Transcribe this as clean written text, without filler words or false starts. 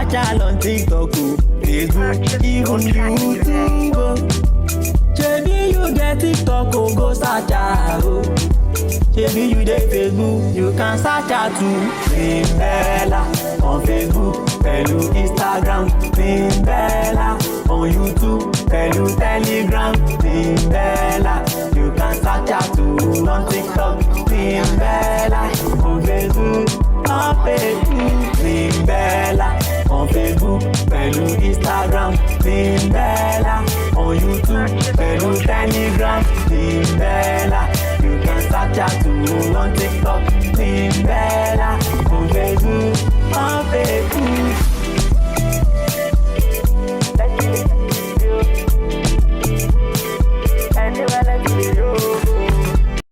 search her on TikTok, Facebook, even YouTube. Maybe you get TikTok, go search her. Maybe you dey Facebook, you can search her too. Bella on Facebook, pẹ̀lú Instagram. Bella on YouTube, pẹ̀lú Telegram. Bella, you can search her too on TikTok. Bella on Facebook, Bella on Facebook, pẹ̀lú Instagram. Bella on YouTube, pẹ̀lú Telegram. Bella, you can search her too on TikTok. Bella.